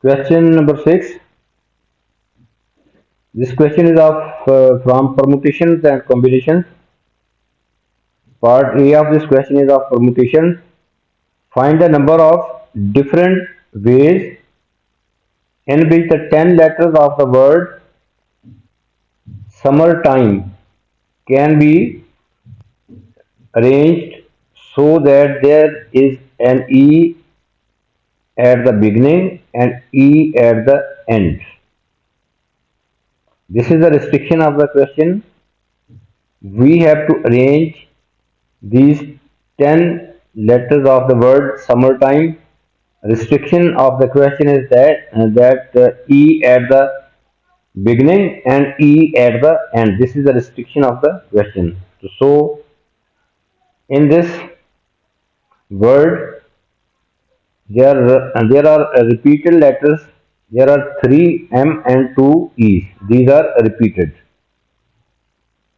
Question number 6. This question is of from permutations and combinations. Part A of this question is of permutations. Find the number of different ways in which the 10 letters of the word summertime can be arranged so that there is an E at the beginning and E at the end. This is the restriction of the question. We have to arrange these 10 letters of the word summertime. Restriction of the question is that E at the beginning and E at the end. This is the restriction of the question. So in this word there are repeated letters. There are 3 M and 2 E's. These are repeated.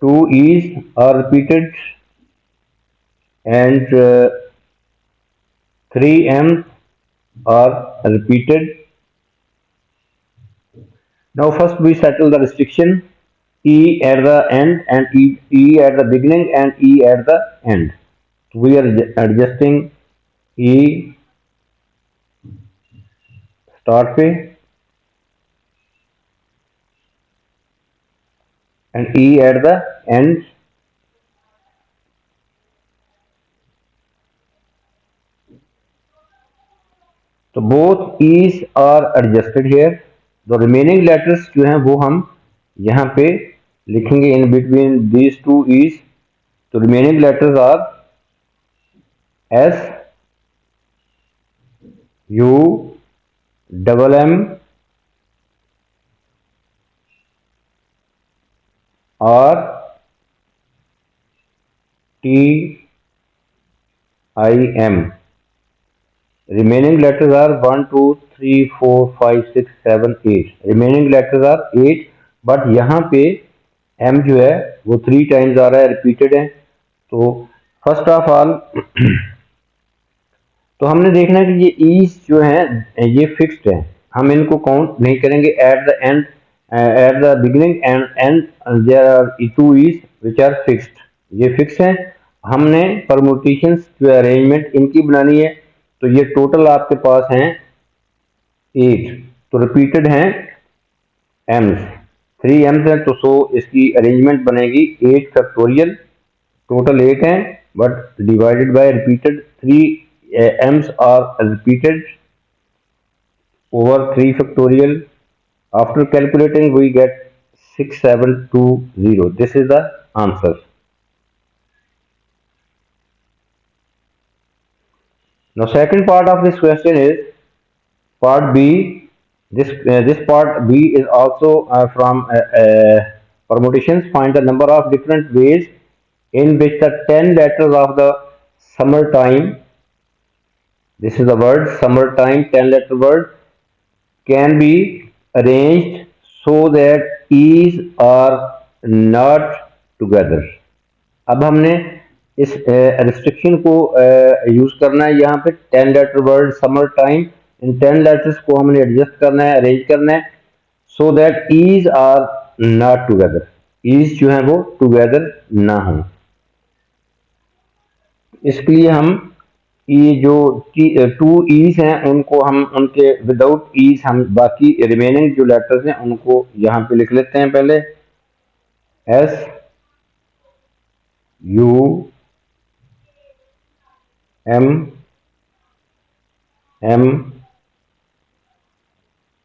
2 E's are repeated and 3 M's are repeated. Now first we settle the restriction. E at the end and E at the beginning and E at the end. We are adjusting E start पे and E at the end. So both E's are adjusted here. The remaining letters जो हैं वो हम यहाँ पे लिखेंगे in between these two E's. The remaining letters are S, U, double M, R, T, I, M. Remaining letters are 1, 2, 3, 4, 5, 6, 7, 8. Remaining letters are 8, but यहाँ पे M जो है वो 3 times आ रहा है, repeated है. तो फर्स्ट ऑफ ऑल तो हमने देखना है कि ये ईज जो है ये फिक्स्ड है, हम इनको काउंट नहीं करेंगे. At the end, at the beginning and end there are 2 E's which are fixed. ये फिक्स है. हमने परमुटेशंस जो अरेंजमेंट इनकी बनानी है. तो ये टोटल आपके पास हैं 8. तो रिपीटेड हैं एम्स, 3 एम्स हैं. तो सो इसकी अरेंजमेंट बनेगी 8 फैक्टोरियल. टोटल 8 हैं but divided by repeated 3 m's are repeated over 3 factorial. After calculating we get 6720. This is the answer. Now second part of this question is part B. This part B is also from permutations. Find the number of different ways in which the 10 letters of the summertime, this is the word summertime, 10 letter word, can be arranged so that E's are not together. अब हमने इस restriction को use करना है. यहाँ पे 10 letter word summer time, इन 10 letters को हमने एडजस्ट करना है, अरेंज करना है so that E's are not together. E's जो है वो टुगेदर ना हो. इसके लिए हम ये जो 2 ईज हैं उनको हम उनके विदाउट ईज हम बाकी रिमेनिंग जो लेटर्स हैं उनको यहाँ पे लिख लेते हैं. पहले S, U, M, M,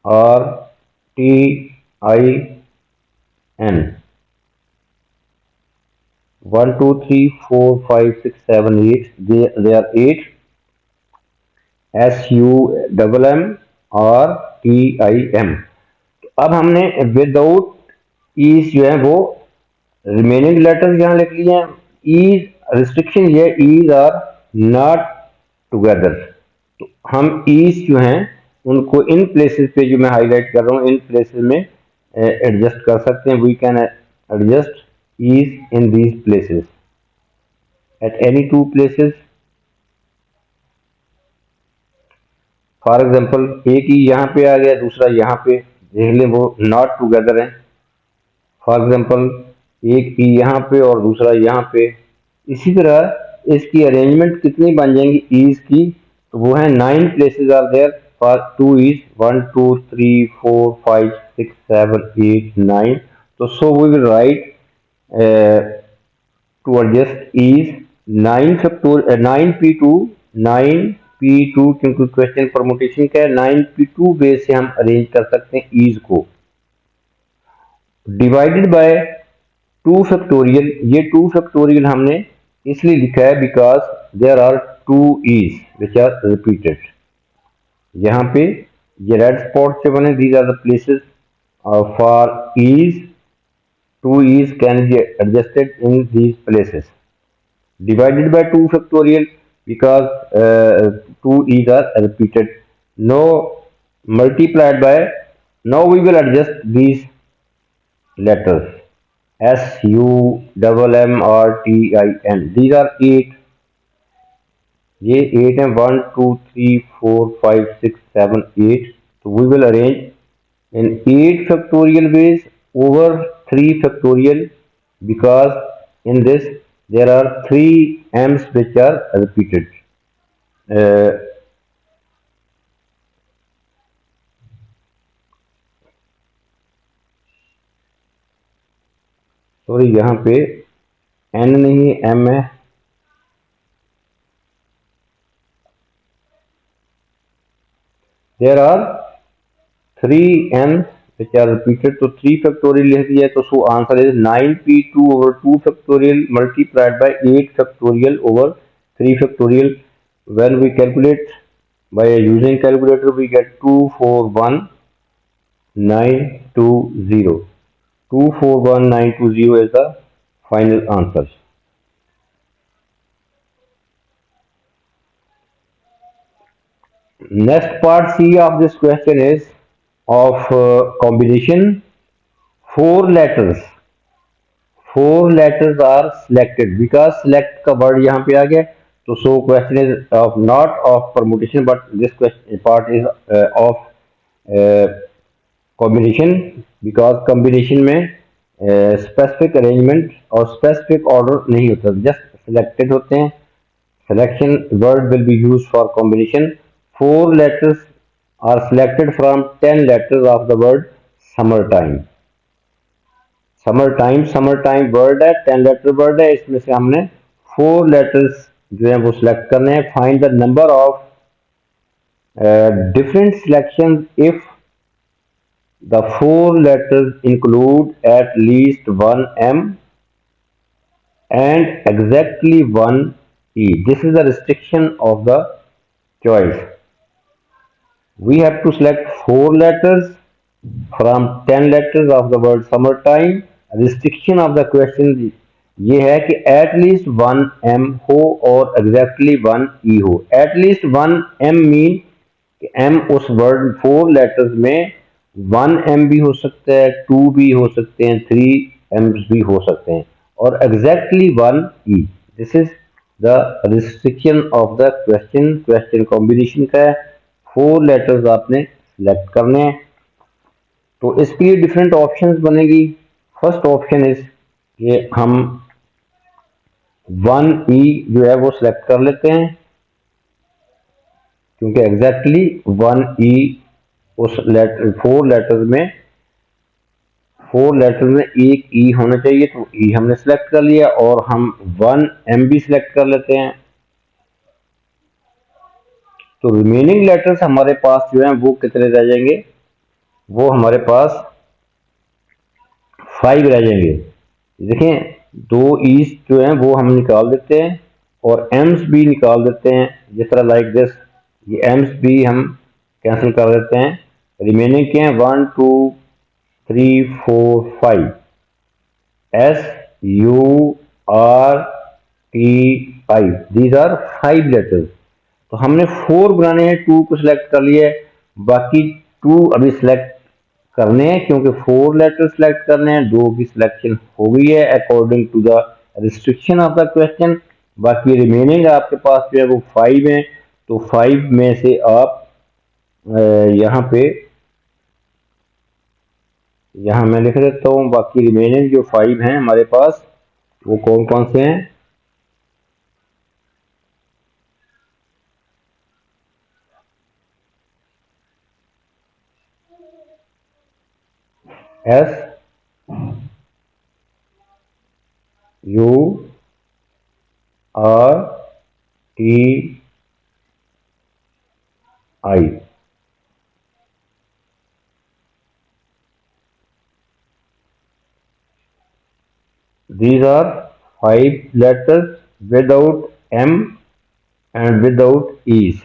R, T, I, N. 1, 2, 3, 4, 5, 6, 7, 8. They are 8. S, U, double M, R, T, I, M. अब हमने विदाउट ईज जो है वो रिमेनिंग लेटर्स यहाँ लिख लिए हैं. ईज रिस्ट्रिक्शन ये ईज आर नॉट टुगेदर. तो हम ईज जो हैं उनको इन प्लेसेस पे जो मैं हाईलाइट कर रहा हूँ इन प्लेसेस में एडजस्ट कर सकते हैं. We can adjust E's in these places at any 2 places. For example एक ई यहाँ पे आ गया, दूसरा यहाँ पे, देख लें वो नॉट टुगेदर है। फॉर एग्जांपल एक ई यहाँ पे और दूसरा यहाँ पे। इसी तरह इसकी अरेंजमेंट कितनी बन जाएंगी ईज की, तो वो है 9 places are there for 2 E's, 1 2 3 4 5 6 7 8 9। तो so we will write to adjust is 9 factorial 9p2 9p2, क्योंकि क्वेश्चन परमुटेशन का है, 9p2 बेस से हम अरेंज कर सकते हैं ईज को, डिवाइडेड बाय 2 फैक्टोरियल। ये 2 फैक्टोरियल हमने इसलिए लिखा है because there are 2 E's which are repeated. यहाँ पे ये रेड स्पॉट से बने, these are the places for E's, 2 e's can be adjusted in these places, divided by 2 factorial because 2 e's are repeated. Now multiplied by, now we will adjust these letters S U double M R T I N, these are 8, ये 8 है, 1 2 3 4 5 6 7 8। तो we will arrange in 8 factorial ways over 3 factorial because in this there are 3 m's which are repeated. Sorry यहाँ पे n नहीं m है, there are 3 m's which are repeated, तो 3 factorial लिख दिया, तो so answer is 9p2 over 2 factorial multiplied by 8 factorial over 3 factorial. When we calculate by using calculator we get 241920. 241920 is the final answer. Next part C of this question is of combination. Four letters are selected because select का word यहाँ पे आ गया, तो so question is of not of permutation but this question part is of combination, because combination में specific arrangement और specific order नहीं होता, just selected होते हैं। Selection word will be used for combination. 4 letters are selected from 10 letters of the word summertime. Summer time word है, 10 letter word है, इसमें से हमने 4 लेटर्स जो है वो सिलेक्ट करने हैं। Find the number of different selection if the 4 letters include at least 1 m and exactly 1 e. This is the restriction of the choice. We have to select 4 letters from 10 letters of the word summertime. Restriction of the question ये है कि at least 1 m हो और exactly 1 e हो। At least 1 m mean कि m उस word 4 letters में 1 m भी हो सकता है, 2 भी हो सकते हैं, 3 m's भी हो सकते हैं, और exactly 1 e। This is the restriction of the question combination का है। 4 लेटर्स आपने सिलेक्ट करने हैं, तो इसके लिए डिफरेंट ऑप्शंस बनेगी। फर्स्ट ऑप्शन इज ये हम 1 e जो है वो सिलेक्ट कर लेते हैं, क्योंकि एग्जैक्टली 1 e उस लेटर 4 लेटर्स में एक e होना चाहिए, तो e हमने सिलेक्ट कर लिया, और हम 1 m भी सिलेक्ट कर लेते हैं। तो रिमेनिंग लेटर्स हमारे पास जो है वो कितने रह जाएंगे, वो हमारे पास 5 रह जाएंगे। देखें 2 ईज जो हैं वो हम निकाल देते हैं और एम्स भी निकाल देते हैं, जिस तरह लाइक दिस, ये एम्स भी हम कैंसिल कर देते हैं। रिमेनिंग क्या है 1 2 3 4 5 S U R T I, these are 5 letters. तो हमने 4 बनाने हैं, 2 को सिलेक्ट कर लिया है, बाकी 2 अभी सिलेक्ट करने हैं, क्योंकि 4 लेटर सिलेक्ट करने हैं, 2 की सिलेक्शन हो गई है according to the restriction of the question. बाकी रिमेनिंग आपके पास जो है वो 5 है, तो 5 में से आप यहाँ पे यहाँ मैं लिख देता हूँ बाकी रिमेनिंग जो 5 हैं हमारे पास वो कौन कौन से हैं। S U are T I. These are 5 letters without M and without E's।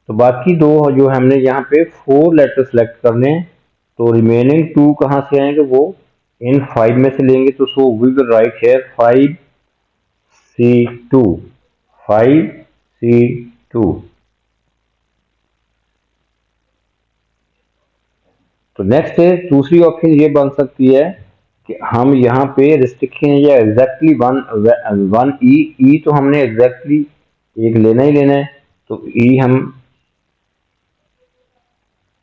तो बाकी दो जो हमने यहाँ पे 4 लेटर सेलेक्ट करने हैं, तो रिमेनिंग 2 कहाँ से आएंगे, वो इन 5 में से लेंगे। तो so we will write here 5C2 5C2। तो नेक्स्ट है दूसरी ऑप्शन ये बन सकती है कि हम यहाँ पे रिस्ट्रिक्शन या एग्जैक्टली वन ई तो हमने एग्जैक्टली एक लेना ही लेना है, तो ई हम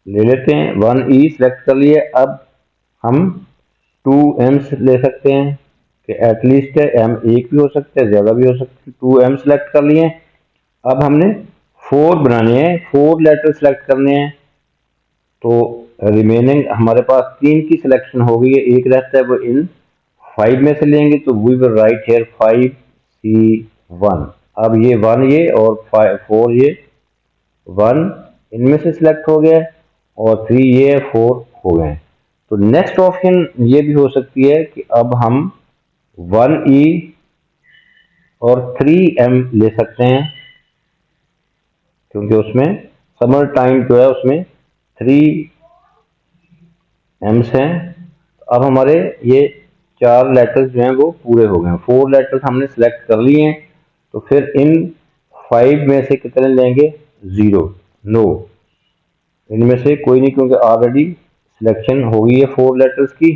ले लेते हैं। 1E सेलेक्ट कर लिए। अब हम 2M's ले सकते हैं कि एटलीस्ट M एक भी हो सकता है, ज़्यादा भी हो सकता है। 2M सेलेक्ट कर लिए। अब हमने 4 बनाने हैं, 4 लेटर सेलेक्ट करने हैं। तो रिमेनिंग हमारे पास 3 की सिलेक्शन हो गई है, एक रहता है, वो इन 5 में से लेंगे। तो we will write here 5C1। अब ये 1 ये और 4 ये, 1 इनमें से सिलेक्ट हो गया और 3 ये 4 हो गए। तो नेक्स्ट ऑप्शन ये भी हो सकती है कि अब हम 1E और 3M ले सकते हैं, क्योंकि उसमें समर टाइम जो है उसमें 3 एम्स हैं। अब हमारे ये 4 लेटर्स जो हैं वो पूरे हो गए। 4 लेटर्स हमने सेलेक्ट कर लिए हैं। तो फिर इन 5 में से कितने लेंगे, 0। नो, इनमें से कोई नहीं, क्योंकि ऑलरेडी सिलेक्शन हो गई है 4 लेटर्स की।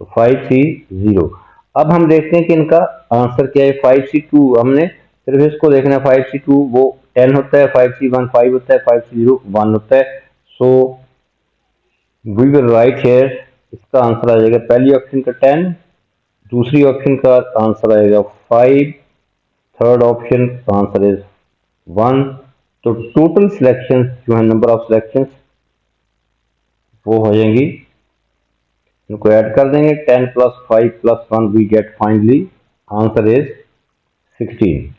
तो 5C0। अब हम देखते हैं कि इनका आंसर क्या है। 5C2 हमने सिर्फ इसको देखना है। 5C2 वो 10 होता है, 5C1 5 होता है, 5C0 1 होता है। So we will write here, इसका आंसर आ जाएगा पहली ऑप्शन का 10, दूसरी ऑप्शन का आंसर आएगा 5, थर्ड ऑप्शन का आंसर इज 1। तो टोटल सिलेक्शन जो है, नंबर ऑफ सिलेक्शन वो हो जाएंगी, इनको ऐड कर देंगे। 10 + 5 + 1 we get finally answer is 16।